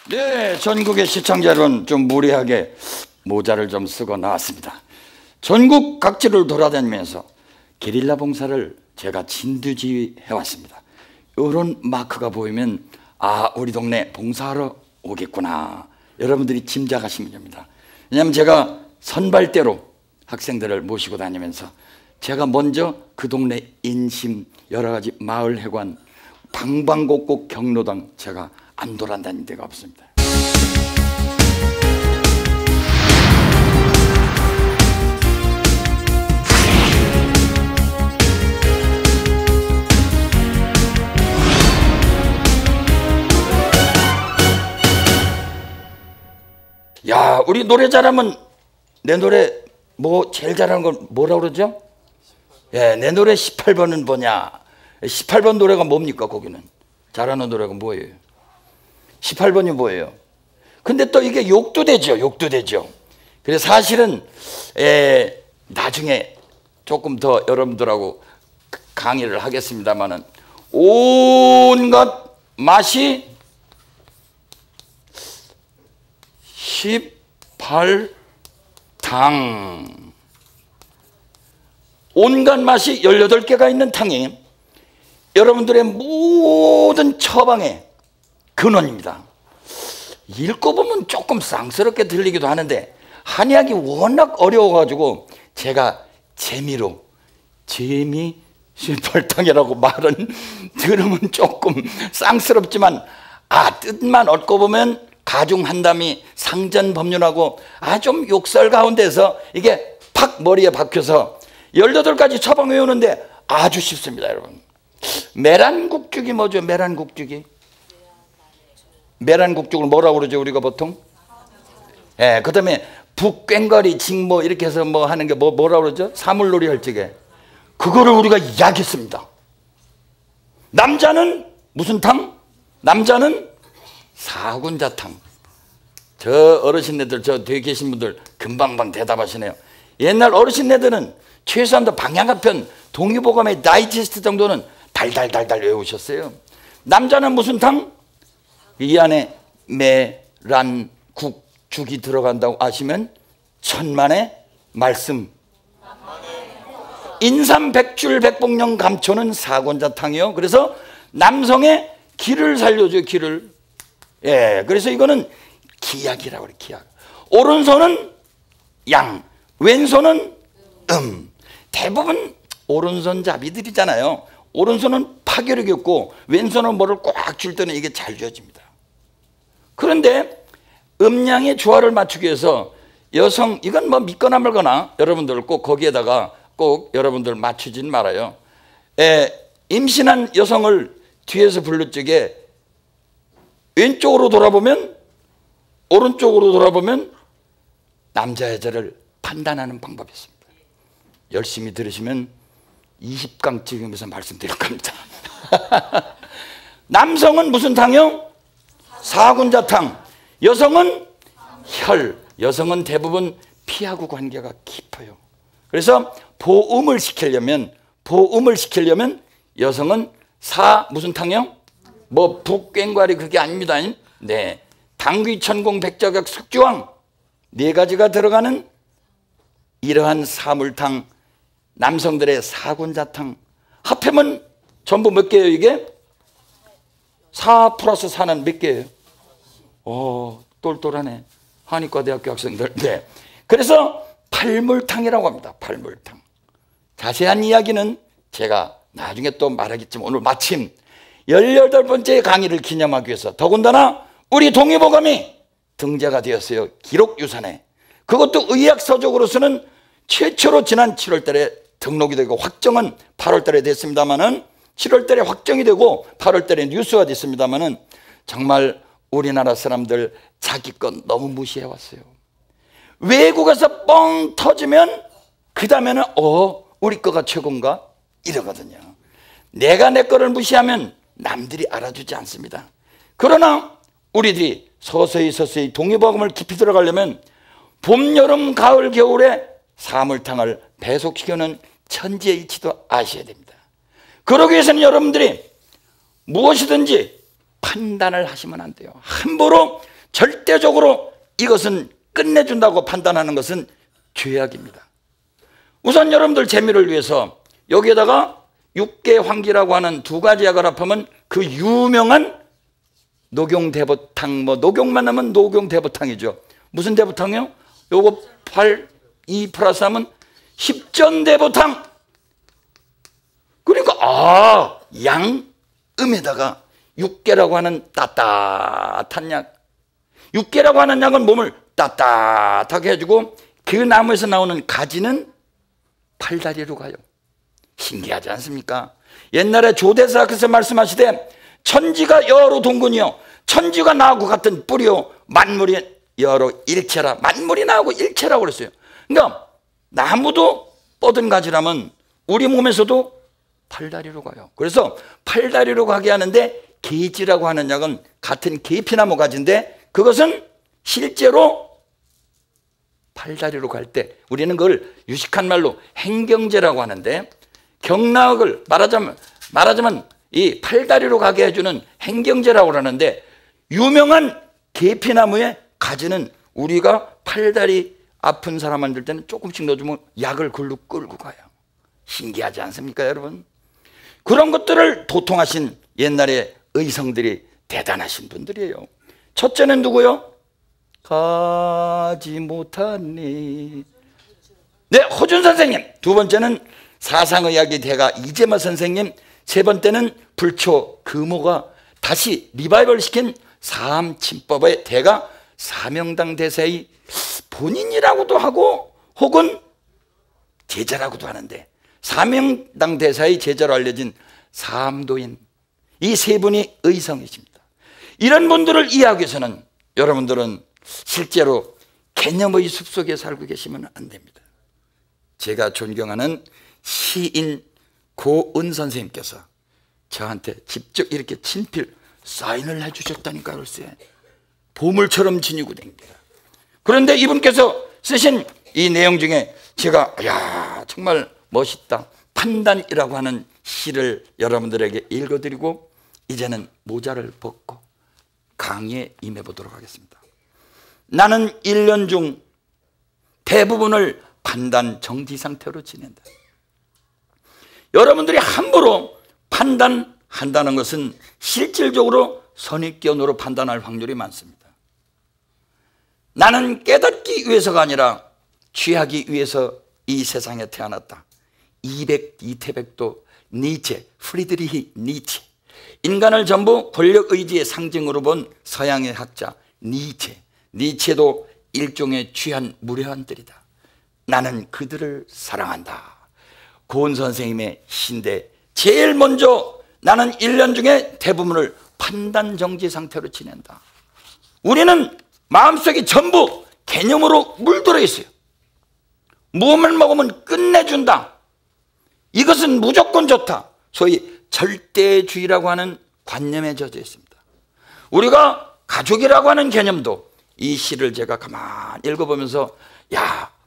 네, 전국의 시청자 여러분, 좀 무리하게 모자를 좀 쓰고 나왔습니다. 전국 각지를 돌아다니면서 게릴라 봉사를 제가 진두지휘해 왔습니다. 이런 마크가 보이면 아, 우리 동네 봉사하러 오겠구나, 여러분들이 짐작하시면 됩니다. 왜냐하면 제가 선발대로 학생들을 모시고 다니면서 제가 먼저 그 동네 인심, 여러 가지 마을 회관, 방방곡곡 경로당 제가 안 돌아다닌 데가 없습니다. 야, 우리 노래 잘하면 내 노래 뭐 제일 잘하는 건 뭐라고 그러죠? 예, 내 노래 18번은 뭐냐? 18번 노래가 뭡니까? 거기는 잘하는 노래가 뭐예요? 18번이 뭐예요? 근데 또 이게 욕도 되죠. 욕도 되죠. 그래서 사실은 나중에 조금 더 여러분들하고 강의를 하겠습니다만은 온갖 맛이 18당, 온갖 맛이 18개가 있는 탕이 여러분들의 모든 처방의 근원입니다. 읽고 보면 조금 쌍스럽게 들리기도 하는데 한의학이 워낙 어려워가지고 제가 재미로 재미 18탕이라고 말은 들으면 조금 쌍스럽지만 뜻만 얻고 보면 가중한담이 상전법륜하고 좀 욕설 가운데서 이게 팍 머리에 박혀서 18가지 처방 외우는데 아주 쉽습니다. 여러분, 메란국죽이 뭐죠? 메란국죽이 메란국죽을 뭐라고 그러죠 우리가 보통? 그 다음에 북꽹과리 징모 이렇게 해서 뭐 하는 게 뭐라고 그러죠? 사물놀이 할 적에 그거를 우리가 이야기했습니다. 남자는 무슨 탕? 남자는 사군자탕. 저 어르신네들, 저 뒤에 계신 분들 금방방 대답하시네요. 옛날 어르신네들은 최소한도 방향가편 동의보감의 다이제스트 정도는 달달달달 외우셨어요. 남자는 무슨 탕? 이 안에 매란국 죽이 들어간다고 아시면 천만의 말씀. 인삼 백줄 백복령 감초는 사군자탕이요. 그래서 남성의 기를 살려줘요. 기를. 그래서 이거는 기약이라고 그래. 기약. 오른손은 양, 왼손은 대부분 오른손잡이들이잖아요. 오른손은 파괴력이 없고 왼손은 뭐를 꽉 줄 때는 이게 잘 쥐어집니다. 그런데 음양의 조화를 맞추기 위해서 여성, 이건 뭐 믿거나 말거나 여러분들 꼭 거기에다가 꼭 여러분들 맞추진 말아요. 임신한 여성을 뒤에서 부를 적에 왼쪽으로 돌아보면, 오른쪽으로 돌아보면 남자 여자를 판단하는 방법이 있습니다. 열심히 들으시면 20강 찍으면서 말씀드릴 겁니다. 남성은 무슨 탕이요? 사군자탕. 여성은 혈. 여성은 대부분 피하고 관계가 깊어요. 그래서 보음을 시키려면 여성은 무슨 탕이요? 뭐 북꽹과리 그게 아닙니다. 네, 당귀, 천공, 백자각, 숙주왕 4가지가 들어가는 이러한 사물탕, 남성들의 사군자탕 합하면 전부 몇 개예요? 이게 4 플러스 4는 몇 개예요? 똘똘하네, 한의과대학교 학생들. 네, 그래서 팔물탕이라고 합니다. 팔물탕. 자세한 이야기는 제가 나중에 또 말하겠지만 오늘 마침 18번째 강의를 기념하기 위해서 더군다나 우리 동의보감이 등재가 되었어요. 기록유산에. 그것도 의학서적으로서는 최초로 지난 7월달에 등록이 되고 확정은 8월달에 됐습니다만은 7월달에 확정이 되고 8월달에 뉴스가 됐습니다만은 정말 우리나라 사람들 자기 건 너무 무시해왔어요. 외국에서 뻥 터지면 그 다음에는 우리 거가 최고인가? 이러거든요. 내가 내 거를 무시하면 남들이 알아주지 않습니다. 그러나 우리들이 서서히 동의보감을 깊이 들어가려면 봄, 여름, 가을, 겨울에 사물탕을 배속시켜놓은 천지의 이치도 아셔야 됩니다. 그러기 위해서는 여러분들이 무엇이든지 판단을 하시면 안 돼요. 함부로 절대적으로 이것은 끝내준다고 판단하는 것은 죄악입니다. 우선 여러분들 재미를 위해서 여기에다가 육계황기라고 하는 두 가지 약을 합하면 그 유명한 녹용대보탕, 녹용만 하면 녹용대보탕이죠. 무슨 대보탕이요? 요거 8, 2 플러스 하면 10전대보탕. 그러니까 양음에다가 육계라고 하는 따뜻한 약, 육계라고 하는 약은 몸을 따뜻하게 해주고 그 나무에서 나오는 가지는 팔다리로 가요. 신기하지 않습니까? 옛날에 조대사께서 말씀하시되 천지가 여러 동군이요 천지가 나하고 같은 뿌리요 만물이 여러 일체라. 만물이 나하고 일체라고 그랬어요. 그러니까 나무도 뻗은 가지라면 우리 몸에서도 팔다리로 가요. 그래서 팔다리로 가게 하는데 계지라고 하는 약은 같은 계피나무 가지인데 그것은 실제로 팔다리로 갈 때 우리는 그걸 유식한 말로 행경제라고 하는데 경락을 말하자면 이 팔다리로 가게 해주는 행경제라고 하는데 유명한 계피나무의 가지는 우리가 팔다리 아픈 사람 만들 때는 조금씩 넣어주면 약을 글로 끌고 가요. 신기하지 않습니까 여러분? 그런 것들을 도통하신 옛날의 의성들이 대단하신 분들이에요. 첫째는 누구요? 가지 못하니 네, 호준 선생님. 두 번째는 사상의학의 대가 이재마 선생님. 세 번째는 불초 금호가 다시 리바이벌 시킨 사암침법의 대가 사명당 대사의 본인이라고도 하고 혹은 제자라고도 하는데 사명당 대사의 제자로 알려진 사암도인 이 세 분이 의성이십니다. 이런 분들을 이해하기 위해서는 여러분들은 실제로 개념의 숲속에 살고 계시면 안 됩니다. 제가 존경하는 시인 고은 선생님께서 저한테 직접 이렇게 친필 사인을 해주셨다니까요. 글쎄 보물처럼 지니고 다닙니다. 그런데 이분께서 쓰신 이 내용 중에 제가 정말 멋있다 판단이라고 하는 시를 여러분들에게 읽어드리고 이제는 모자를 벗고 강의에 임해보도록 하겠습니다. 나는 1년 중 대부분을 판단 정지 상태로 지낸다. 여러분들이 함부로 판단한다는 것은 실질적으로 선입견으로 판단할 확률이 많습니다. 나는 깨닫기 위해서가 아니라 취하기 위해서 이 세상에 태어났다. 이태백도 니체, 프리드리히 니체. 인간을 전부 권력의지의 상징으로 본 서양의 학자 니체. 니체도 일종의 취한 무례한들이다. 나는 그들을 사랑한다. 고은 선생님의 시인데 제일 먼저 나는 1년 중에 대부분을 판단정지 상태로 지낸다. 우리는 마음속이 전부 개념으로 물들어 있어요. 무엇을 먹으면 끝내준다. 이것은 무조건 좋다. 소위 절대주의라고 하는 관념에 젖어 있습니다. 우리가 가족이라고 하는 개념도 이 시를 제가 가만히 읽어보면서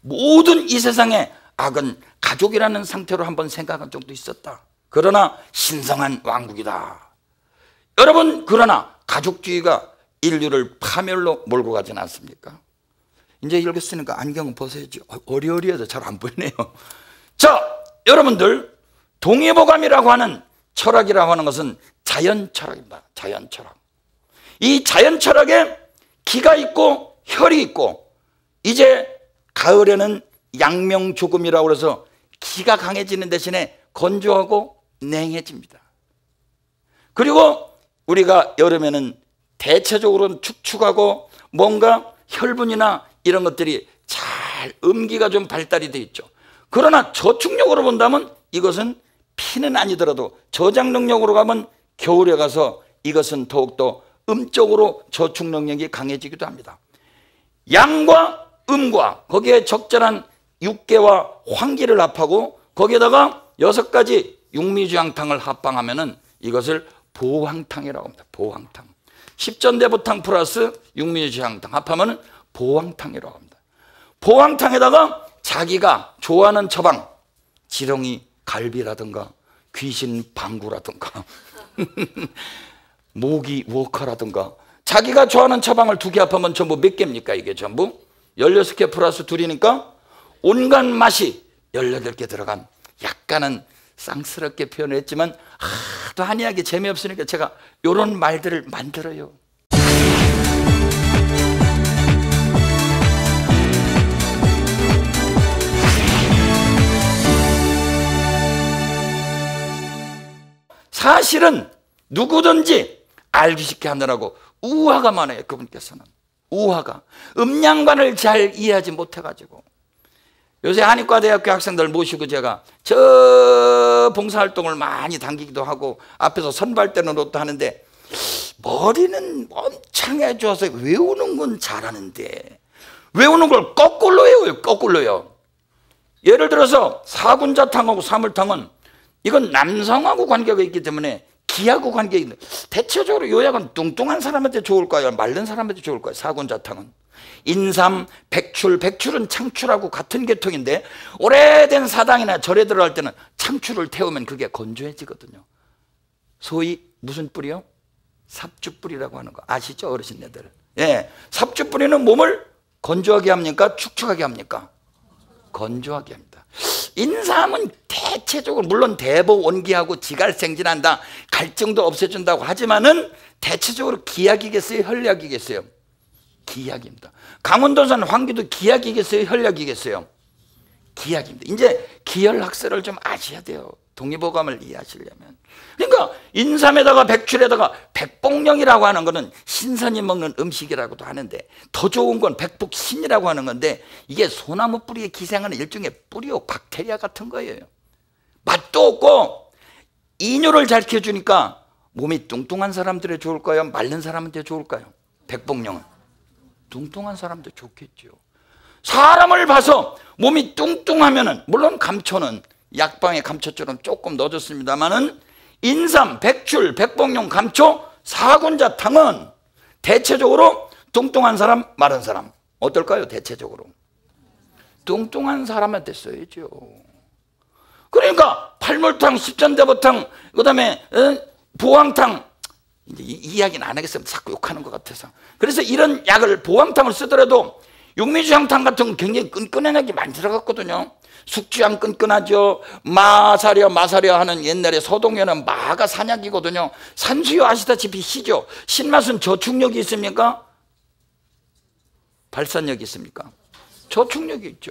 모든 이 세상의 악은 가족이라는 상태로 한번 생각한 적도 있었다. 그러나 신성한 왕국이다. 여러분, 그러나 가족주의가 인류를 파멸로 몰고 가지는 않습니까? 이제 읽었으니까 안경은 벗어야지. 어리어리해서 잘 안 보이네요. 자, 여러분들, 동의보감이라고 하는 철학이라고 하는 것은 자연 철학입니다. 자연 철학. 이 자연 철학에 기가 있고 혈이 있고 이제 가을에는 양명조금이라고 해서 기가 강해지는 대신에 건조하고 냉해집니다. 그리고 우리가 여름에는 대체적으로는 축축하고 뭔가 혈분이나 이런 것들이 잘 음기가 좀 발달이 되어 있죠. 그러나 저축력으로 본다면 이것은 피는 아니더라도 저장 능력으로 가면 겨울에 가서 이것은 더욱더 음적으로 저축 능력이 강해지기도 합니다. 양과 음과 거기에 적절한 육계와 황기를 합하고 거기에다가 6가지 육미주향탕을 합방하면은 이것을 보황탕이라고 합니다. 보황탕. 10전대보탕 플러스 육미주향탕 합하면 보황탕이라고 합니다. 보황탕에다가 자기가 좋아하는 처방, 지렁이 갈비라든가 귀신 방구라든가 모기 워커라든가 자기가 좋아하는 처방을 2개 합하면 전부 몇 개입니까? 이게 전부 16개 플러스 2이니까 온갖 맛이 18개 들어간, 약간은 쌍스럽게 표현했지만 하도 한의학이 재미없으니까 제가 이런 말들을 만들어요. 사실은 누구든지 알기 쉽게 하느라고 우화가 많아요. 그분께서는 우화가 음양관을 잘 이해하지 못해가지고. 요새 한의과대학교 학생들 모시고 제가 저 봉사활동을 많이 당기기도 하고 앞에서 선발대는 것도 하는데, 머리는 엄청 해줘서 외우는 건 잘하는데 외우는 걸 거꾸로 외워요. 거꾸로요. 예를 들어서 사군자탕하고 사물탕은 이건 남성하고 관계가 있기 때문에 기하고 관계가 있는, 대체적으로 요약은 뚱뚱한 사람한테 좋을까요? 마른 사람한테 좋을까요? 사군자탕은 인삼, 백출, 백출은 창출하고 같은 계통인데 오래된 사당이나 절에 들어갈 때는 창출을 태우면 그게 건조해지거든요. 소위 무슨 뿌리요? 삽주뿌리라고 하는 거 아시죠? 어르신네들. 예, 삽주뿌리는 몸을 건조하게 합니까? 축축하게 합니까? 건조하게 합니다. 인삼은 대체적으로 물론 대보 원기하고 지갈생진한다, 갈증도 없애준다고 하지만은 대체적으로 기약이겠어요? 혈약이겠어요? 기약입니다. 강원도산 황기도 기약이겠어요? 혈약이겠어요? 기약입니다. 이제 기혈학설을 좀 아셔야 돼요. 동의보감을 이해하시려면. 그러니까 인삼에다가 백출에다가 백복령이라고 하는 거는 신선이 먹는 음식이라고도 하는데, 더 좋은 건 백복신이라고 하는 건데, 이게 소나무 뿌리에 기생하는 일종의 뿌리오 박테리아 같은 거예요. 맛도 없고 이뇨를 잘 키워주니까 몸이 뚱뚱한 사람들에 좋을까요? 마른 사람한테 좋을까요? 백복령은 뚱뚱한 사람도 좋겠죠. 사람을 봐서 몸이 뚱뚱하면은, 물론 감초는 약방의 감초처럼 조금 넣어줬습니다만은 인삼, 백출, 백복령, 감초, 사군자탕은 대체적으로 뚱뚱한 사람, 마른 사람 어떨까요? 대체적으로 뚱뚱한 사람한테 써야죠. 그러니까 팔물탕, 십전대보탕, 그 다음에 보왕탕, 이제 이 이야기는 안 하겠으면 자꾸 욕하는 것 같아서. 그래서 이런 약을, 보왕탕을 쓰더라도 육미주향탕 같은 건 굉장히 끈끈한 약이 많이 들어갔거든요. 숙주향 끈끈하죠. 마사려 하는 옛날에 서동에는 마가 산약이거든요. 산수유 아시다시피 시죠. 신맛은 저축력이 있습니까? 발산력이 있습니까? 저축력이 있죠.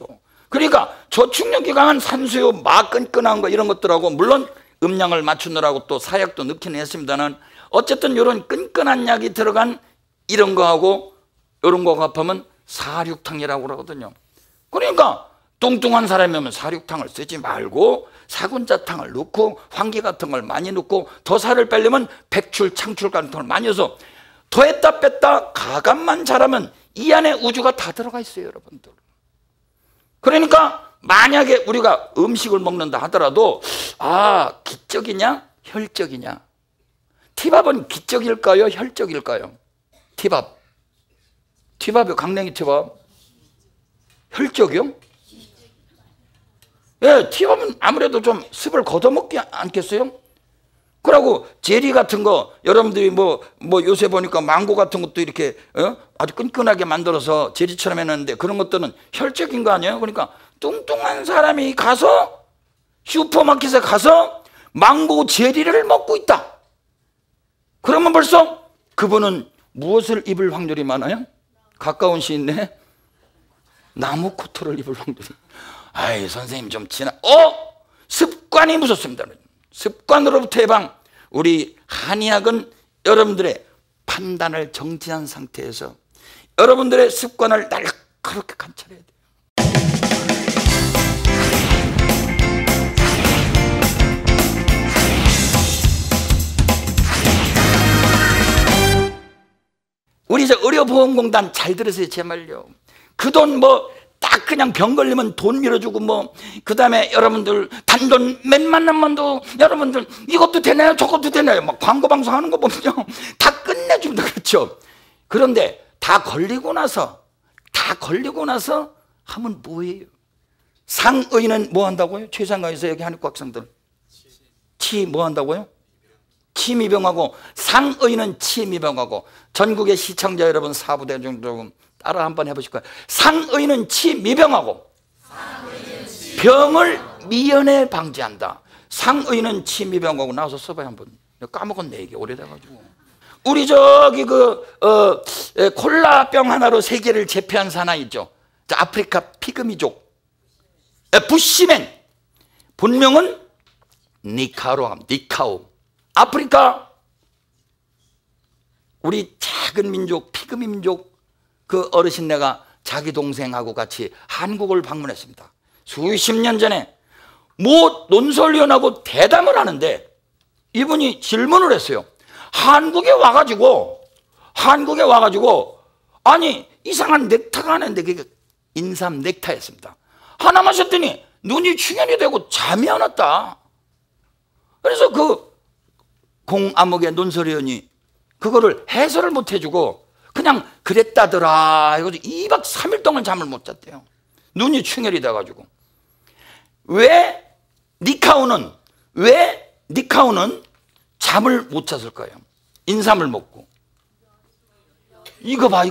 그러니까 저축력이 강한 산수유, 마 끈끈한 거 이런 것들하고, 물론 음량을 맞추느라고 또 사약도 넣기는 했습니다는, 어쨌든 이런 끈끈한 약이 들어간 이런 거하고 이런 거 합하면 사륙탕이라고 그러거든요. 그러니까 뚱뚱한 사람이면 사륙탕을 쓰지 말고 사군자탕을 넣고 황기 같은 걸 많이 넣고, 더 살을 빼려면 백출, 창출 같은 걸 많이 넣어서 더했다 뺐다 가감만 잘하면 이 안에 우주가 다 들어가 있어요, 여러분들. 그러니까 만약에 우리가 음식을 먹는다 하더라도, 기적이냐 혈적이냐, 티밥은 기적일까요 혈적일까요? 티밥이요. 강냉이 티밥 혈적이요? 예, 티밥은 아무래도 좀 습을 걷어먹지 않겠어요? 그러고 제리 같은 거, 여러분들이 뭐 요새 보니까 망고 같은 것도 이렇게 아주 끈끈하게 만들어서 제리처럼 해놨는데, 그런 것들은 혈적인 거 아니에요? 그러니까 뚱뚱한 사람이 가서 슈퍼마켓에 가서 망고 제리를 먹고 있다, 그러면 벌써 그분은 무엇을 입을 확률이 많아요? 가까운 시인네 나무 코트를 입을 확률이. 아이, 선생님 좀 습관이 무섭습니다. 습관으로부터 해방. 우리 한의학은 여러분들의 판단을 정지한 상태에서 여러분들의 습관을 날카롭게 관찰해야 돼요. 우리 의료보험공단 잘 들으세요, 제 말요. 그 돈 딱 그냥 병 걸리면 돈 밀어주고, 그 다음에 여러분들 단돈 몇만 원만도 여러분들 이것도 되나요? 저것도 되나요? 막 광고 방송 하는 거 보면요, 다 끝내줍니다. 그렇죠? 그런데 다 걸리고 나서 하면 뭐예요? 상의는 뭐 한다고요? 최상의에서 여기 한의과 학생들 뭐 한다고요? 치미병하고 상의는 치미병하고 전국의 시청자 여러분, 사부대중 여러분 따라 한번 해보실까요? 상의는 치미병하고 병을 미연에 방지한다. 상의는 치미병하고 나와서 써봐요 한번. 까먹었네 이게 오래돼가지고. 우리 저기 콜라병 하나로 세계를 제패한 사나이 있죠. 아프리카 피그미족 부시맨, 본명은 니카우. 아프리카 우리 작은 민족 피그미 민족 그 어르신네가 자기 동생하고 같이 한국을 방문했습니다. 수십 년 전에 모 논설위원하고 대담을 하는데 이분이 질문을 했어요. 한국에 와가지고 아니 이상한 넥타가 하는데 그게 인삼 넥타였습니다. 하나 마셨더니 눈이 충혈이 되고 잠이 안 왔다. 그래서 그 공암흑의 논설위원이 그거를 해설을 못 해주고 그냥 그랬다더라 해가지고 2박 3일 동안 잠을 못 잤대요. 눈이 충혈이 돼가지고. 왜 니카우는 잠을 못 잤을까요? 인삼을 먹고. 이거 봐.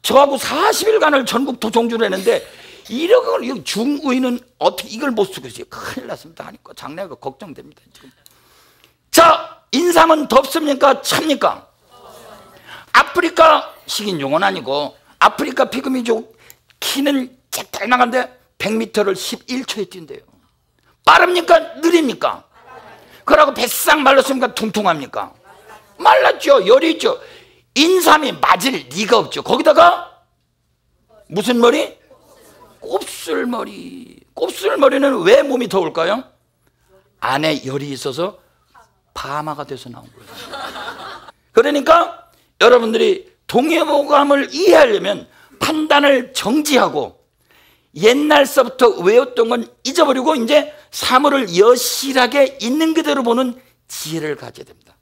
저하고 40일간을 전국 도종주를 했는데 이런 중의는 어떻게 이걸 못 쓰고 있어요? 큰일 났습니다 하니까 장래가 걱정됩니다 지금. 자, 인삼은 덥습니까? 찹니까? 아프리카 식인종은 아니고 아프리카 피그미족 키는 짝짝나간데 100m를 11초에 뛴대요. 빠릅니까? 느립니까? 그러고 뱃싹 말랐습니까? 퉁퉁합니까? 말랐죠. 열이 있죠. 인삼이 맞을 리가 없죠. 거기다가 무슨 머리? 곱슬머리. 곱슬머리는 왜 몸이 더울까요? 안에 열이 있어서 파마가 돼서 나온 거예요. 그러니까 여러분들이 동의보감을 이해하려면 판단을 정지하고 옛날서부터 외웠던 건 잊어버리고 이제 사물을 여실하게 있는 그대로 보는 지혜를 가져야 됩니다.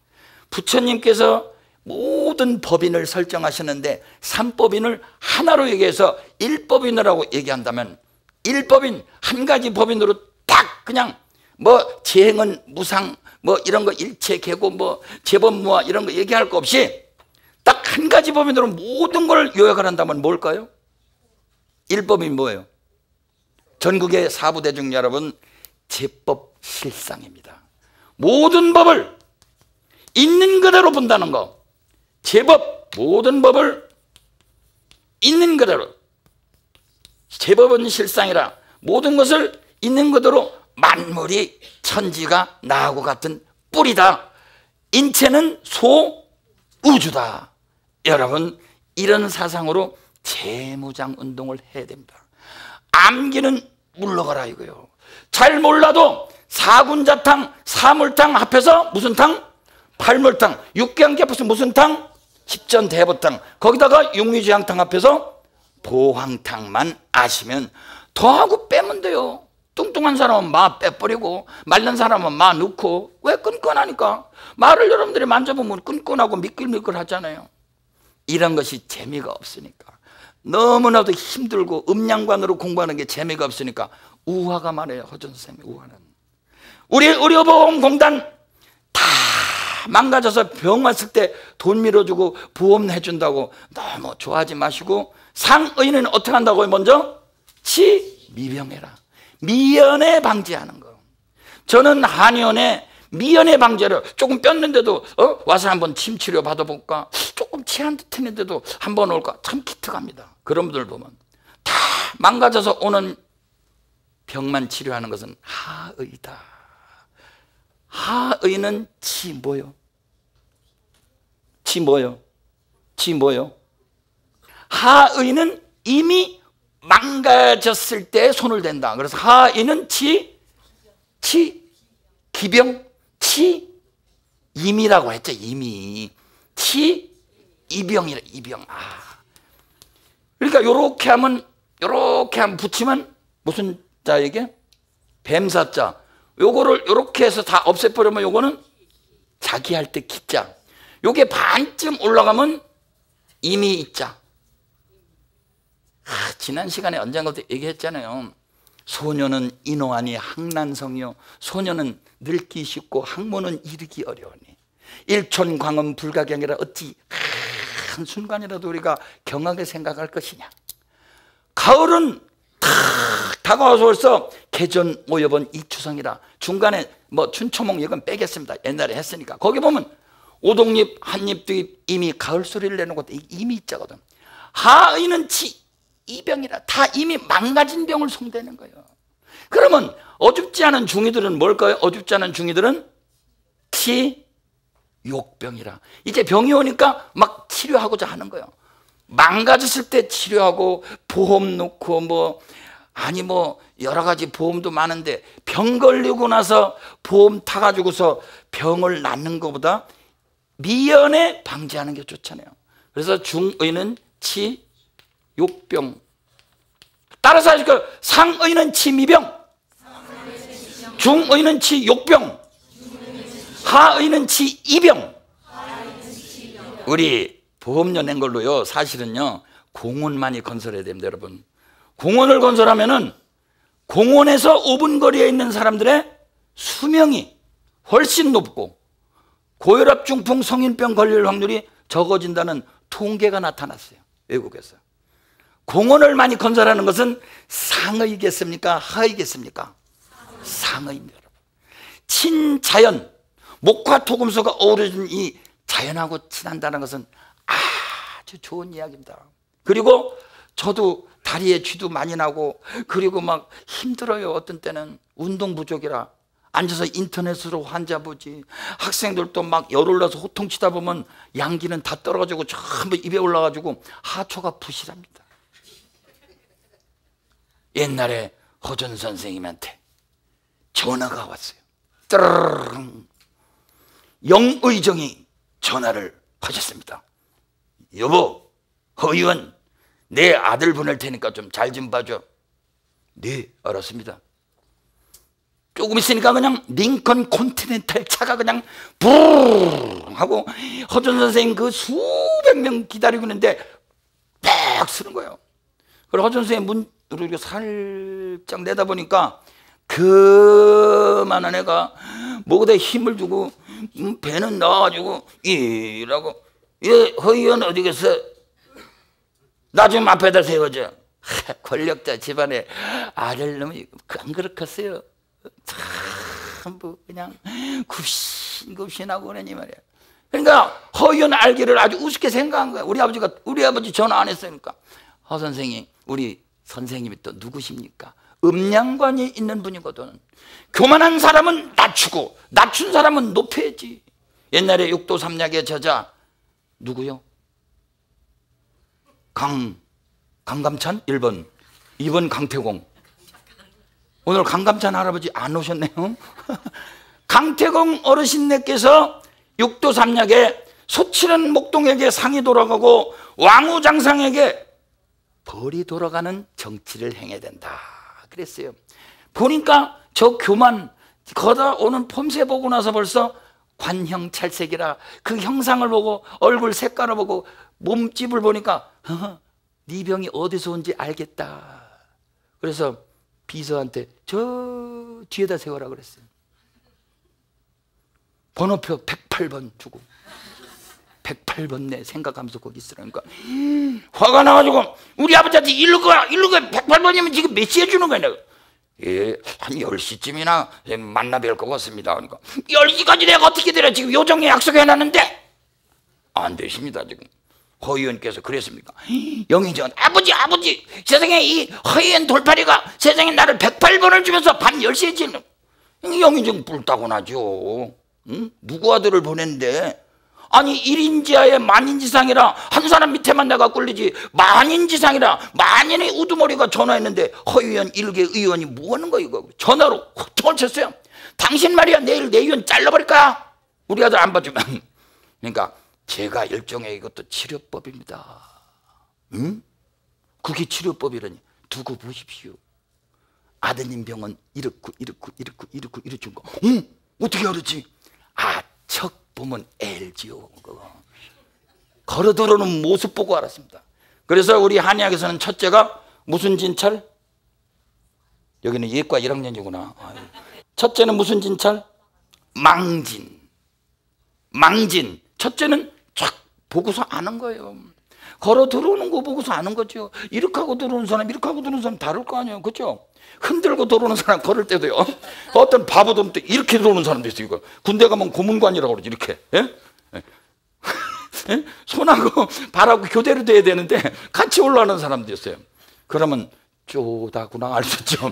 부처님께서 모든 법인을 설정하셨는데 3법인을 하나로 얘기해서 1법인이라고 얘기한다면 1법인 한 가지 법인으로 딱 그냥 뭐 재행은 무상 뭐 이런 거 일체 계고 뭐 재범무화 이런 거 얘기할 거 없이 딱 한 가지 법인으로 모든 걸 요약을 한다면 뭘까요? 1법인 뭐예요? 전국의 사부대중 여러분, 제법실상입니다. 모든 법을 있는 그대로 본다는 거. 제법, 모든 법을 있는 그대로. 제법은 실상이라 모든 것을 있는 그대로 만물이 천지가 나하고 같은 뿌리다. 인체는 소우주다. 여러분, 이런 사상으로 재무장 운동을 해야 됩니다. 암기는 물러가라 이거요. 잘 몰라도 사군자탕, 사물탕 합해서 무슨 탕? 팔물탕. 육개항기 합해서 무슨 탕? 십전대보탕. 거기다가 육류지향탕 합해서 보황탕만 아시면 더하고 빼면 돼요. 뚱뚱한 사람은 마 빼버리고 마른 사람은 마 넣고. 왜? 끈끈하니까. 말을 여러분들이 만져보면 끈끈하고 미끌미끌 하잖아요. 이런 것이 재미가 없으니까. 너무나도 힘들고 음양관으로 공부하는 게 재미가 없으니까 우화가 많아요. 허준 선생님 우화는. 우리 의료보험공단 다 망가져서 병 왔을 때 돈 밀어주고 보험 해준다고 너무 좋아하지 마시고 상의는 어떻게 한다고요? 먼저 치미병해라. 미연에 방지하는 거. 저는 한의원에 미연에 방지를 조금 뺐는데도 와서 한번 침 치료 받아볼까? 조금 치한 듯 했는데도 한번 올까? 참 기특합니다. 그런 분들 보면 다 망가져서 오는 병만 치료하는 것은 하의다. 하의는 치 뭐요? 치 뭐요? 치 뭐요? 하의는 이미 망가졌을 때 손을 댄다. 그래서 하의는 기병, 임이라고 했죠. 임이. 이병이라, 이병. 그러니까 요렇게 하면 붙이면 무슨 자 이게? 뱀사자. 요거를 요렇게 해서 다 없애버리면 요거는 자기 할 때 기자. 요게 반쯤 올라가면 이미 있자. 지난 시간에 언젠가 얘기했잖아요. 소녀는 인호하니 항난성이요 소녀는 늙기 쉽고 학문은 이르기 어려우니 일촌광은 불가경이라 어찌 한순간이라도 우리가 경하게 생각할 것이냐. 가을은 탁 다가와서 벌써 개전 오여번 이추성이라. 중간에 뭐 춘초목 이건 빼겠습니다. 옛날에 했으니까. 거기 보면 오동잎 한잎도 이미 가을 소리를 내는 것도 이미 있자거든. 하의는 치 이병이라. 다 이미 망가진 병을 송대는 거예요. 그러면 어줍지 않은 중이들은 뭘까요? 어줍지 않은 중이들은 치 욕병이라. 이제 병이 오니까 막 치료하고자 하는 거예요. 망가졌을 때 치료하고 보험 놓고 뭐 여러 가지 보험도 많은데 병 걸리고 나서 보험 타가지고서 병을 낫는 것보다 미연에 방지하는 게 좋잖아요. 그래서 중의는 치 욕병. 따라서 하니까 상의는 치미병, 중의는 치욕병, 하의는 치이병. 우리 보험료 낸 걸로요 사실은요 공원만이 건설해야 됩니다. 여러분, 공원을 건설하면은 공원에서 5분 거리에 있는 사람들의 수명이 훨씬 높고 고혈압, 중풍, 성인병 걸릴 확률이 적어진다는 통계가 나타났어요. 외국에서. 공원을 많이 건설하는 것은 상의겠습니까? 하의겠습니까? 상의입니다. 친자연, 목화 토금소가 어우러진 이 자연하고 친한다는 것은 아주 좋은 이야기입니다. 그리고 저도 다리에 쥐도 많이 나고 그리고 막 힘들어요. 어떤 때는 운동 부족이라 앉아서 인터넷으로 환자 보지. 학생들도 막 열 올라서 호통치다 보면 양기는 다 떨어지고 전부 입에 올라가지고 하초가 부실합니다. 옛날에 허준 선생님한테 전화가 왔어요. 따르릉. 영의정이 전화를 하셨습니다. 여보, 허 의원, 내 아들 보낼 테니까 좀 잘 좀 봐줘. 네, 알았습니다. 조금 있으니까 그냥 링컨 콘티넨탈 차가 그냥 부르르 하고 허준 선생님 그 수백 명 기다리고 있는데 팍 쓰는 거예요. 그리고 허준 선생님 문으로 이렇게 살짝 내다보니까 그만한 애가 목에다 힘을 주고 배는 나와가지고 이라고. 예, 허 의원 어디 계세요? 나 좀 앞에다 세워줘. 권력자 집안에 아들 놈이 안 그렇겠어요. 참 뭐 그냥 굽신굽신하고 그러니 말이야. 그러니까 허 의원 알기를 아주 우습게 생각한 거야. 우리 아버지 전화 안 했으니까. 허 선생님, 우리 선생님이 또 누구십니까? 음양관이 있는 분이거든. 교만한 사람은 낮추고 낮춘 사람은 높여야지. 옛날에 육도삼약의 저자 누구요? 강감찬 1번, 2번 강태공. 오늘 강감찬 할아버지 안 오셨네요. 강태공 어르신네께서 육도삼약에 소치는 목동에게 상이 돌아가고 왕우장상에게 벌이 돌아가는 정치를 행해야 된다 그랬어요. 보니까 저 교만 거다 오는 폼새 보고 나서 벌써 관형찰색이라 그 형상을 보고 얼굴 색깔을 보고 몸집을 보니까 네 병이 어디서 온지 알겠다. 그래서 비서한테 저 뒤에다 세워라 그랬어요. 번호표 108번 주고 108번 내 생각하면서 거기 있으라니까 화가 나가지고 우리 아버지한테 일로 가 108번이면 지금 몇 시에 주는 거야 내가. 예, 한 10시쯤이나 만나 뵐 것 같습니다. 그러니까 10시까지 내가 어떻게 되려 지금 요정에 약속해놨는데 안 되십니다. 지금 허 의원께서 그랬습니까? 영의정 아버지 세상에 이 허 의원 돌팔이가 세상에 나를 108번을 주면서 밤 10시에 지는 영의정 뿔따고 나죠. 응? 누구 아들을 보냈는데 아니 1인지하에 만인지상이라 한 사람 밑에만 내가 꿀리지 만인지상이라 만인의 우두머리가 전화했는데 허 의원 일개 의원이 뭐 하는 거야 이거. 전화로 호통을 쳤어요. 당신 말이야 내일 내 의원 잘라버릴 거야. 우리 아들 안 봐주면. 그러니까 제가 일종의 이것도 치료법입니다. 응? 그게 치료법이라니. 두고 보십시오. 아드님 병은 이렇고 이렇준 거. 응? 어떻게 알았지? 척 보면 알지요. 걸어 들어오는 모습 보고 알았습니다. 그래서 우리 한의학에서는 첫째가 무슨 진찰? 여기는 예과 1학년이구나. 첫째는 무슨 진찰? 망진. 망진. 첫째는 쫙 보고서 아는 거예요. 걸어 들어오는 거 보고서 아는 거죠. 이렇게 하고 들어오는 사람, 이렇게 하고 들어오는 사람 다를 거 아니에요. 그렇죠? 흔들고 들어오는 사람 걸을 때도요. 어떤 바보들 때 이렇게 들어오는 사람도 있어요. 이거. 군대 가면 고문관이라고 그러지. 이렇게. 예? 예? 손하고 발하고 교대로 돼야 되는데 같이 올라가는 사람도 있어요. 그러면 쪼다구나 알 수 있죠.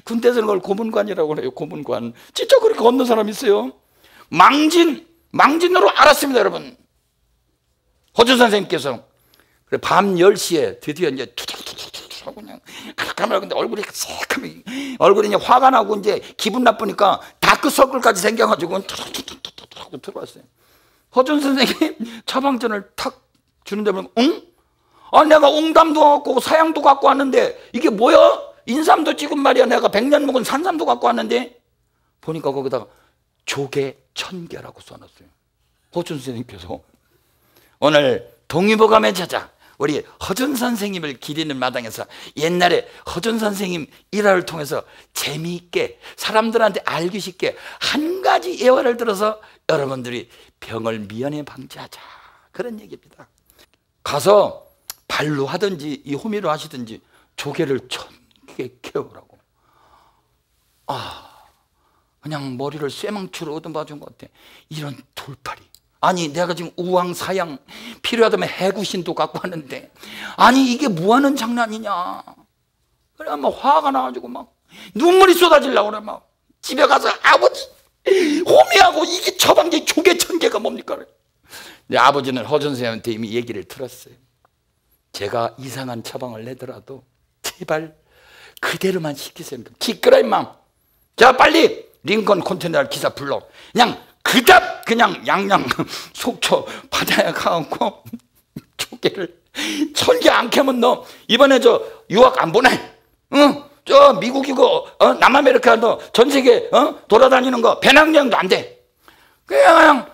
군대에서는 그걸 고문관이라고 그래요. 고문관. 진짜 그렇게 걷는 사람이 있어요. 망진으로 알았습니다, 여러분. 허준 선생님께서 밤 10시에 드디어 이제 투둑투둑 하고 그냥 깜깜하고 근데 얼굴이 새카매 얼굴이 이제 화가 나고 이제 기분 나쁘니까 다크서클까지 생겨가지고 투둑투둑 하고 들어왔어요. 허준 선생님 처방전을 탁 주는데 보면 응? 아 내가 옹담도 갖고 사양도 갖고 왔는데 이게 뭐야? 인삼도 지금 말이야 내가 100년 묵은 산삼도 갖고 왔는데 보니까 거기다가 조개 1000개라고 써놨어요. 허준 선생님께서 오늘 동의보감의 저자 우리 허준 선생님을 기리는 마당에서 옛날에 허준 선생님 일화를 통해서 재미있게 사람들한테 알기 쉽게 한 가지 예화를 들어서 여러분들이 병을 미연에 방지하자 그런 얘기입니다. 가서 발로 하든지 이 호미로 하시든지 조개를 1000개 캐오라고. 그냥 머리를 쇠망치로 얻어맞은 것 같아. 이런 돌팔이. 아니 내가 지금 우왕사양 필요하다면 해구신도 갖고 왔는데 아니 이게 뭐하는 장난이냐. 그래 막 화가 나가지고 막 눈물이 쏟아지려고 그래. 막 집에 가서 아버지 호미하고 이게 처방제 조개 1000개가 뭡니까? 내 아버지는 허준 선생님한테 이미 얘기를 들었어요. 제가 이상한 처방을 내더라도 제발 그대로만 시키세요. 기꺼라 임마. 자 빨리 링컨 컨테이너 기사 불러. 그냥 그답 그냥 양양 속초 바다에 가갖고 조개를 1000개 안 캐면 너 이번에 저 유학 안 보내. 응? 저 미국이고 남아메리카 너 전 세계 돌아다니는 거 배낭여행도 안 돼. 그냥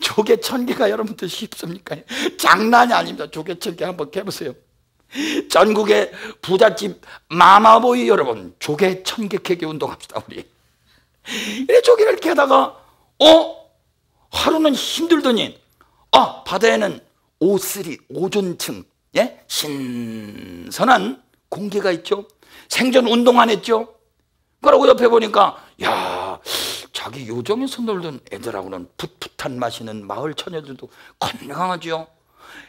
조개 1000개가 여러분들 쉽습니까? 장난이 아닙니다. 조개 1000개 한번 캐보세요. 전국의 부잣집 마마보이 여러분 조개 1000개 캐기 운동합시다. 우리 이래 조개를 캐다가 하루는 힘들더니 바다에는 오쓰리 오존층 예? 신선한 공기가 있죠. 생존 운동 안 했죠. 그러고 옆에 보니까 야 자기 요정에서 놀던 애들하고는 풋풋한 마시는 마을 처녀들도 건강하죠.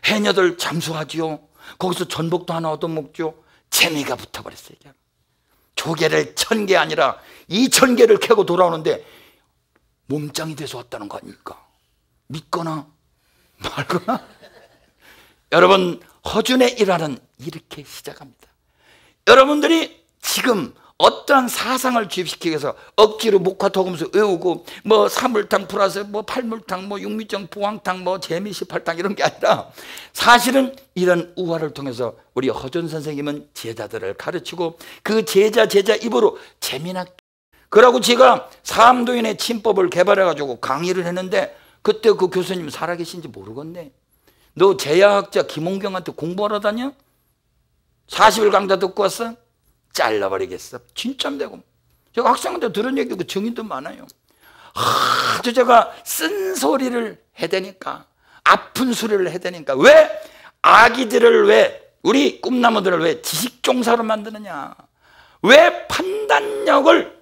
해녀들 잠수하지요. 거기서 전복도 하나 얻어먹죠. 재미가 붙어버렸어요. 조개를 1000개 아니라 2000개를 캐고 돌아오는데 몸짱이 돼서 왔다는 거 아닙니까? 믿거나 말거나. 여러분 허준의 일화는 이렇게 시작합니다. 여러분들이 지금 어떠한 사상을 주입시키기 위해서 억지로 목화토금수 외우고 뭐 사물탕 플러스 뭐 팔물탕 뭐 육미정 부황탕 뭐 재미시팔탕 이런 게 아니라 사실은 이런 우화를 통해서 우리 허준 선생님은 제자들을 가르치고 그 제자 입으로 재미나게 그러고 제가 사암도인의 침법을 개발해 가지고 강의를 했는데 그때 그 교수님 살아계신지 모르겠네. 너 제야학자 김홍경한테 공부하러 다녀? 40일 강좌 듣고 왔어? 잘라버리겠어. 진짜되고 제가 학생한테 들은 얘기고 증인도 많아요. 아주 제가 쓴소리를 해대니까 아픈 소리를 해대니까 왜 아기들을 왜 우리 꿈나무들을 왜 지식종사로 만드느냐. 왜 판단력을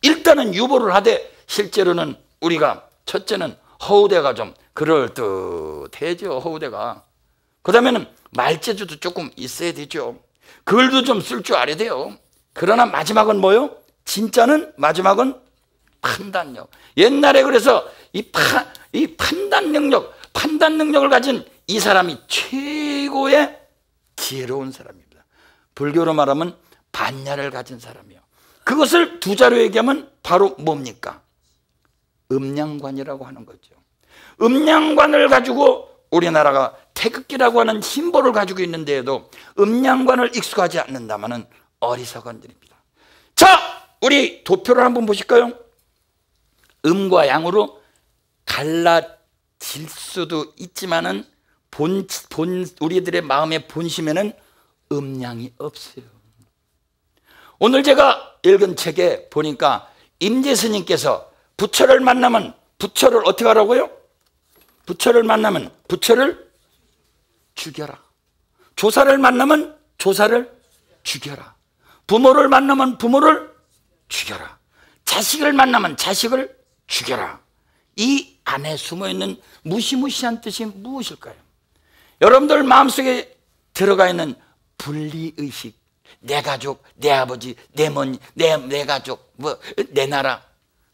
일단은 유보를 하되 실제로는 우리가 첫째는 허우대가 좀 그럴듯해죠. 허우대가. 그 다음에는 말재주도 조금 있어야 되죠. 글도 좀 쓸 줄 알아야 돼요. 그러나 마지막은 뭐요? 진짜는 마지막은 판단력. 옛날에 그래서 이 판단 능력을 가진 이 사람이 최고의 지혜로운 사람입니다. 불교로 말하면 반야를 가진 사람이요. 그것을 두 자로 얘기하면 바로 뭡니까? 음양관이라고 하는 거죠. 음양관을 가지고 우리나라가 태극기라고 하는 심볼을 가지고 있는데도 음양관을 익숙하지 않는다면 어리석은 일입니다. 자, 우리 도표를 한번 보실까요? 음과 양으로 갈라질 수도 있지만은 우리들의 마음의 본심에는 음양이 없어요. 오늘 제가 읽은 책에 보니까 임재 스님께서 부처를 만나면 부처를 어떻게 하라고요? 부처를 만나면 부처를 죽여라. 조사를 만나면 조사를 죽여라. 부모를 만나면 부모를 죽여라. 자식을 만나면 자식을 죽여라. 이 안에 숨어있는 무시무시한 뜻이 무엇일까요? 여러분들 마음속에 들어가 있는 분리의식, 내 가족, 내 아버지, 내 어머니, 내 가족, 내 나라,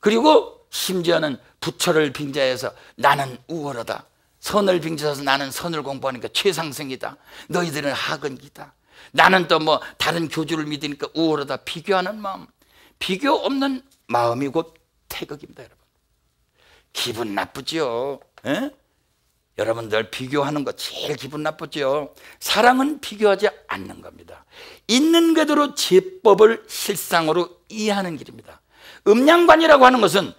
그리고 심지어는 부처를 빙자해서 나는 우월하다, 선을 빙자해서 나는 선을 공부하니까 최상승이다, 너희들은 하근이다, 나는 또 뭐 다른 교주를 믿으니까 우월하다, 비교하는 마음, 비교 없는 마음이 곧 태극입니다. 여러분, 기분 나쁘죠? 에? 여러분들 비교하는 거 제일 기분 나쁘죠? 사랑은 비교하지 않는 겁니다. 있는 그대로 제법을 실상으로 이해하는 길입니다. 음양관이라고 하는 것은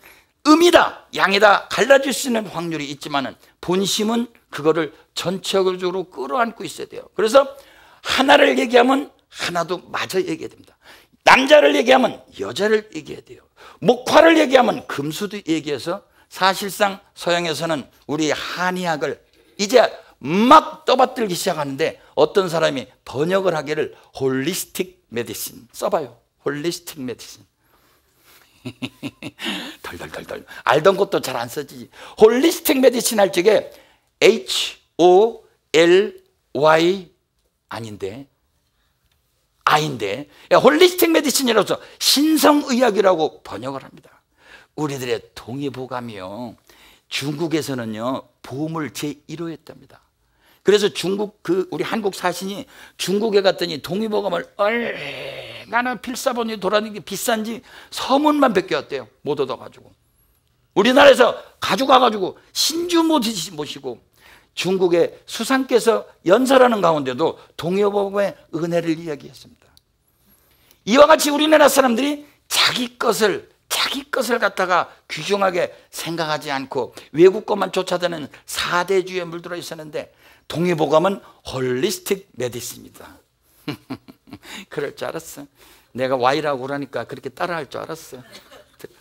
음이다 양이다 갈라질 수 있는 확률이 있지만 본심은 그거를 전체적으로 끌어안고 있어야 돼요. 그래서 하나를 얘기하면 하나도 마저 얘기해야 됩니다. 남자를 얘기하면 여자를 얘기해야 돼요. 목화를 얘기하면 금수도 얘기해서, 사실상 서양에서는 우리 한의학을 이제 막 떠받들기 시작하는데 어떤 사람이 번역을 하기를 홀리스틱 메디신 써봐요. 홀리스틱 메디신. 덜덜덜덜 알던 것도 잘 안 써지지. 홀리스틱 메디신 할 적에 HOLY 아닌데 I인데 홀리스틱 메디신이라고 해서 신성의학이라고 번역을 합니다. 우리들의 동의보감이요, 중국에서는요 보물 제1호였답니다. 그래서 중국 우리 한국 사신이 중국에 갔더니 동의보감을 얼마나 필사본이 돌아다니는 게 비싼지 서문만 베껴왔대요. 못 얻어가지고 우리나라에서 가져가가지고 신주 모시고 중국의 수상께서 연설하는 가운데도 동의보감의 은혜를 이야기했습니다. 이와 같이 우리나라 사람들이 자기 것을 갖다가 귀중하게 생각하지 않고 외국 것만 쫓아다니는 사대주의에 물들어 있었는데 동의보감은 홀리스틱 메디슨입니다. 그럴 줄 알았어. 내가 Y라고 그러니까 그렇게 따라할 줄 알았어.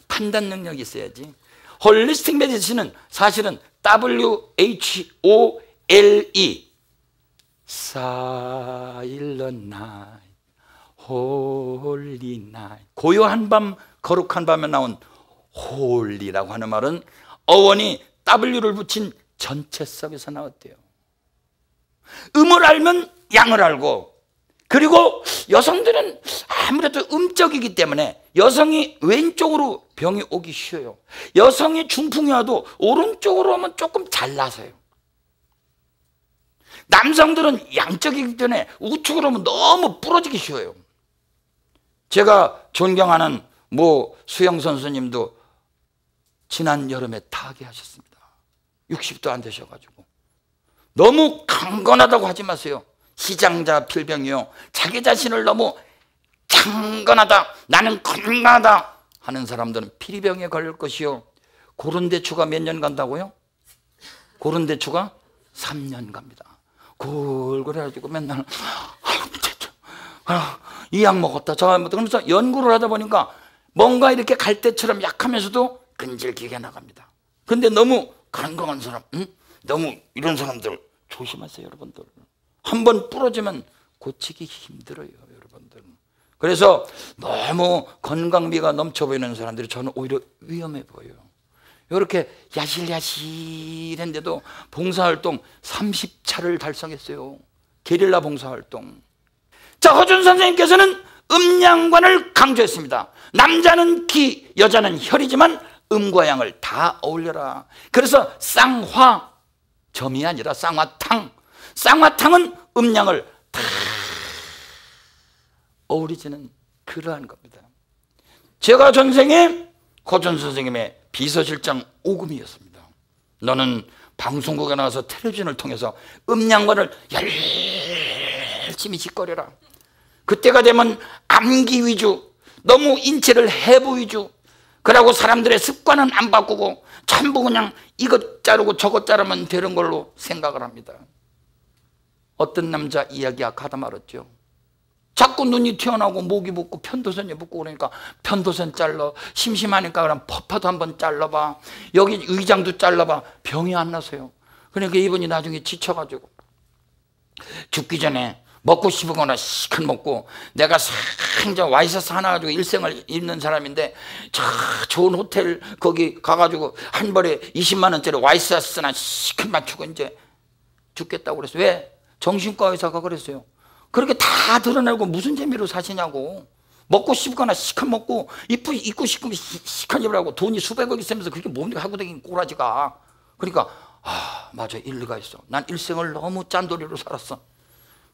판단 능력이 있어야지. 홀리스틱 메디슨은 사실은 WHOLE Silent Night, Holy Night, 고요한 밤 거룩한 밤에 나온 홀리라고 하는 말은 어원이 W를 붙인 전체성에서 나왔대요. 음을 알면 양을 알고, 그리고 여성들은 아무래도 음적이기 때문에 여성이 왼쪽으로 병이 오기 쉬워요. 여성이 중풍이 와도 오른쪽으로 오면 조금 잘나서요. 남성들은 양적이기 때문에 우측으로 오면 너무 부러지기 쉬워요. 제가 존경하는 수영 선수님도 지난 여름에 타계하셨습니다. 60도 안 되셔가지고. 너무 강건하다고 하지 마세요. 시장자 필병이요, 자기 자신을 너무 강건하다, 나는 건강하다 하는 사람들은 피리병에 걸릴 것이요, 고른대추가 몇 년 간다고요? 고른대추가 3년 갑니다. 골골해가지고 맨날 이 약 먹었다 저 약 먹었다 그러면서 연구를 하다 보니까 뭔가 이렇게 갈대처럼 약하면서도 끈질기게 나갑니다. 근데 너무 건강한 사람, 너무 이런 사람들 조심하세요. 여러분들 한번 부러지면 고치기 힘들어요. 여러분들. 그래서 너무 건강미가 넘쳐 보이는 사람들이 저는 오히려 위험해 보여요. 이렇게 야실야실한데도 봉사활동 30차를 달성했어요. 게릴라 봉사활동. 자, 허준 선생님께서는 음양관을 강조했습니다. 남자는 기, 여자는 혈이지만 음과 양을 다 어울려라. 그래서 쌍화점이 아니라 쌍화탕. 쌍화탕은 음양을 다 어우러지는 그러한 겁니다. 제가 전생에 허준 선생님의 비서실장 오금이었습니다. 너는 방송국에 나와서 텔레비전을 통해서 음양관을 열심히 짓거려라. 그때가 되면 암기 위주, 너무 인체를 해부 위주, 그러고 사람들의 습관은 안 바꾸고 전부 그냥 이것 자르고 저것 자르면 되는 걸로 생각을 합니다. 어떤 남자 이야기가 가다 말았죠. 자꾸 눈이 튀어나오고 목이 붓고 편도선이 붓고 그러니까 편도선 잘라, 심심하니까 그럼 퍼파도 한번 잘라봐, 여기 의장도 잘라봐. 병이 안 나서요. 그러니까 이분이 나중에 지쳐가지고 죽기 전에 먹고 싶은 시큰 먹고, 내가 상장 와이셔츠 하나 가지고 일생을 입는 사람인데 저 좋은 호텔 거기 가가지고 한 벌에 20만 원짜리 와이셔츠나 시큰 맞추고 이제 죽겠다고 그랬어요. 왜? 정신과 의사가 그랬어요. 그렇게 다 드러내고 무슨 재미로 사시냐고. 먹고 싶거나 시큰 먹고 입고 싶으면 시큰 입으라고 돈이 수백억 있으면서 그렇게 뭡니까 하고 다니는 꼬라지가. 그러니까 맞아, 일리가 있어. 난 일생을 너무 짠돌이로 살았어.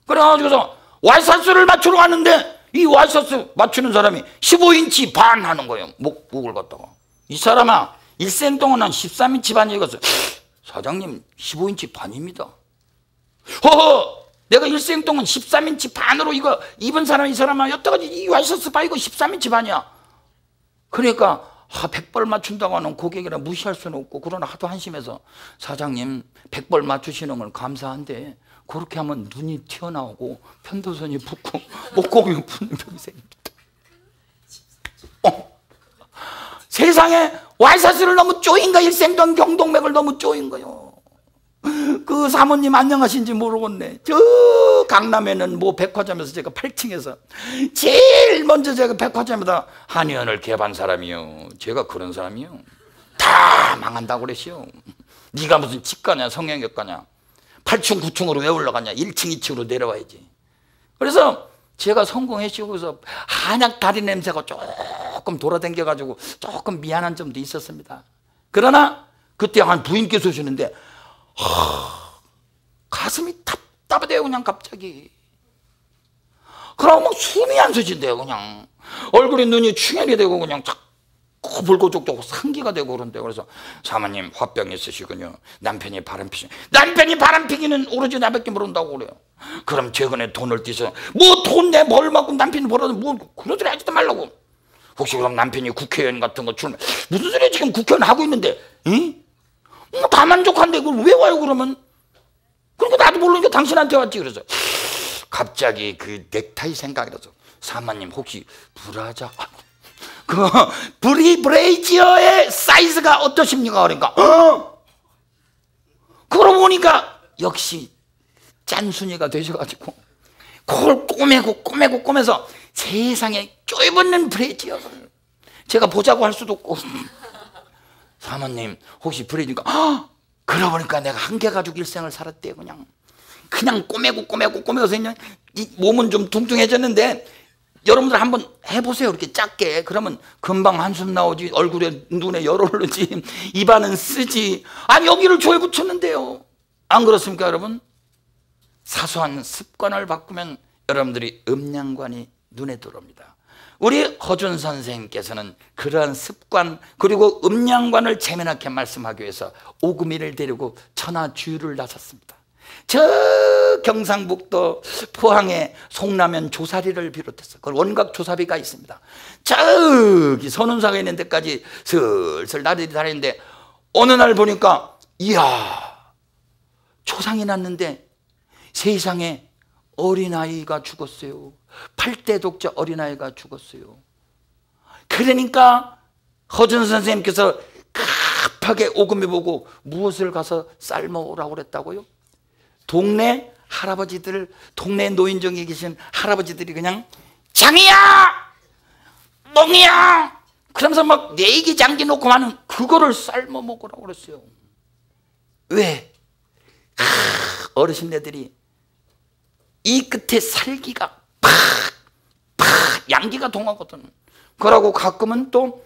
그래가지고서 와이셔츠를 맞추러 갔는데 이 와이셔츠 맞추는 사람이 15인치 반 하는 거예요. 목을 갖다가. 이 사람아, 일생 동안 한 13인치 반 읽었어요. 사장님 15인치 반입니다. 허허, 내가 일생 동안 13인치 반으로 이거 입은 사람이, 이 사람아, 여태까지 이 와이셔츠 봐, 이거 13인치 반이야. 그러니까 100벌 맞춘다고 하는 고객이라 무시할 수는 없고, 그러나 하도 한심해서 사장님 100벌 맞추시는 건 감사한데 그렇게 하면 눈이 튀어나오고 편도선이 붓고 목공이 붓는 병이 생깁니다. 세상에 와이셔츠를 너무 쪼인 거야. 일생 동안 경동맥을 너무 쪼인 거요. 그 사모님 안녕하신지 모르겠네. 저 강남에는 뭐 백화점에서 제가 8층에서 제일 먼저 제가 백화점에다 한의원을 개업한 사람이요. 제가 그런 사람이요. 다 망한다고 그랬어요. 네가 무슨 치과냐 성형외과냐. 8층 9층으로 왜 올라가냐. 1층 2층으로 내려와야지. 그래서 제가 성공했죠. 그래서 한약 다리 냄새가 조금 돌아다녀가지고 조금 미안한 점도 있었습니다. 그러나 그때 한 부인께서 오시는데 가슴이 답답해요. 그냥 갑자기. 그러고 막 숨이 안 쉬진대요. 그냥 얼굴에 눈이 충혈이 되고 그냥 자꾸 붉고족족 상기가 되고 그런데, 그래서 사모님 화병이 있으시군요. 남편이 바람피시. 남편이 바람피기는 오로지 나밖에 모른다고 그래요. 그럼 최근에 돈을 띠서 뭐 돈 내 벌 받고 남편이 벌어도 뭐 그런 소리 하지도 말라고. 혹시 그럼 남편이 국회의원 같은 거 출마, 무슨 소리야 지금 국회의원 하고 있는데, 응? 뭐 다 만족한데 그걸 왜 와요 그러면? 그러니까 나도 모르니까 당신한테 왔지. 그래서 갑자기 그 넥타이 생각이 나서, 사모님 혹시 브라자 그 브레이지어의 사이즈가 어떠십니까? 그러니까 그러고 보니까 역시 짠순이가 되셔가지고 그걸 꼬매서 세상에 껴입는 브레이지어를 제가 보자고 할 수도 없고, 사모님 혹시 브레이지니까 그러고 보니까 내가 한개 가지고 일생을 살았대요. 그냥 꼬매고서 그냥 이 몸은 좀 뚱뚱해졌는데, 여러분들 한번 해보세요. 이렇게 작게. 그러면 금방 한숨 나오지, 얼굴에 눈에 열 오르지, 입안은 쓰지. 아니 여기를 조에 붙였는데요. 안 그렇습니까 여러분? 사소한 습관을 바꾸면 여러분들이 음양관이 눈에 들어옵니다. 우리 허준 선생님께서는 그러한 습관 그리고 음양관을 재미나게 말씀하기 위해서 오금이를 데리고 천하주유를 나섰습니다. 저 경상북도 포항에 송라면 조사리를 비롯해서 그 원각 조사비가 있습니다. 저기 선운사가 있는 데까지 슬슬 나들이 다니는데 어느 날 보니까 이야, 초상이 났는데 세상에 어린아이가 죽었어요. 8대 독자 어린아이가 죽었어요. 그러니까 허준 선생님께서 급하게 오금이 보고 무엇을 가서 삶아오라고 그랬다고요? 동네 할아버지들, 동네 노인정에 계신 할아버지들이 그냥 장이야! 멍이야! 그러면서 막 내기 장기 놓고 하는 그거를 삶아 먹으라고 그랬어요. 왜? 어르신네들이 이 끝에 살기가 팍 양기가 동하거든. 그러고 가끔은 또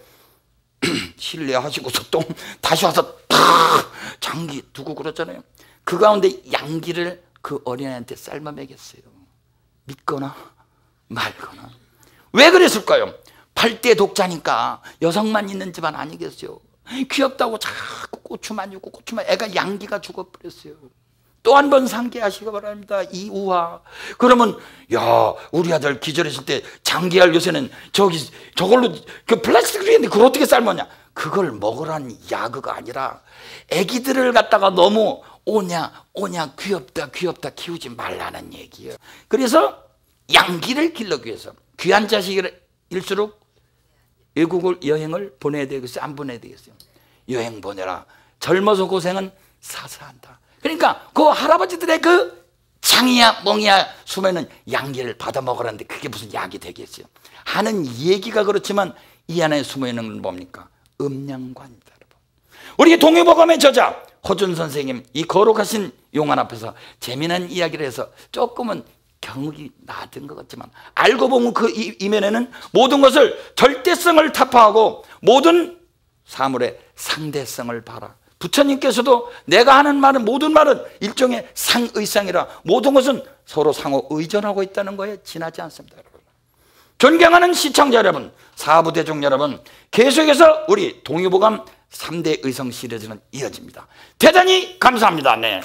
실례하시고서 또 다시 와서 탁 장기 두고 그러잖아요. 그 가운데 양기를 그 어린애한테 삶아 먹였어요. 믿거나 말거나. 왜 그랬을까요? 8대 독자니까 여성만 있는 집안 아니겠어요. 귀엽다고 자꾸 고추만 주고 고추만, 애가 양기가 죽어버렸어요. 또 한 번 상기하시기 바랍니다. 이우화. 그러면 야, 우리 아들 기절했을 때 장기할 요새는 저걸로 그 플라스틱으로 했는데 그걸 어떻게 삶았냐? 그걸 먹으란 야그가 아니라 애기들을 갖다가 너무 오냐 귀엽다 키우지 말라는 얘기예요. 그래서 양기를 길러기 위해서 귀한 자식일수록 외국을 여행을 보내야 되겠어요? 안 보내야 되겠어요? 여행 보내라. 젊어서 고생은 사서 한다. 그러니까 그 할아버지들의 그 장이야 멍이야 숨에는 양기를 받아 먹으라는데 그게 무슨 약이 되겠어요? 하는 얘기가 그렇지만 이 안에 숨어있는 건 뭡니까? 음양관입니다. 여러분. 우리 동요보감의 저자 허준 선생님, 이 거룩하신 용안 앞에서 재미난 이야기를 해서 조금은 경욱이 낮은 것 같지만 알고 보면 그 이면에는 모든 것을 절대성을 타파하고 모든 사물의 상대성을 봐라. 부처님께서도 내가 하는 말은 모든 말은 일종의 상의상이라 모든 것은 서로 상호 의존하고 있다는 거에 지나지 않습니다. 여러분. 존경하는 시청자 여러분, 사부대중 여러분, 계속해서 우리 동요보감 3대 의성 시리즈는 이어집니다. 대단히 감사합니다. 네.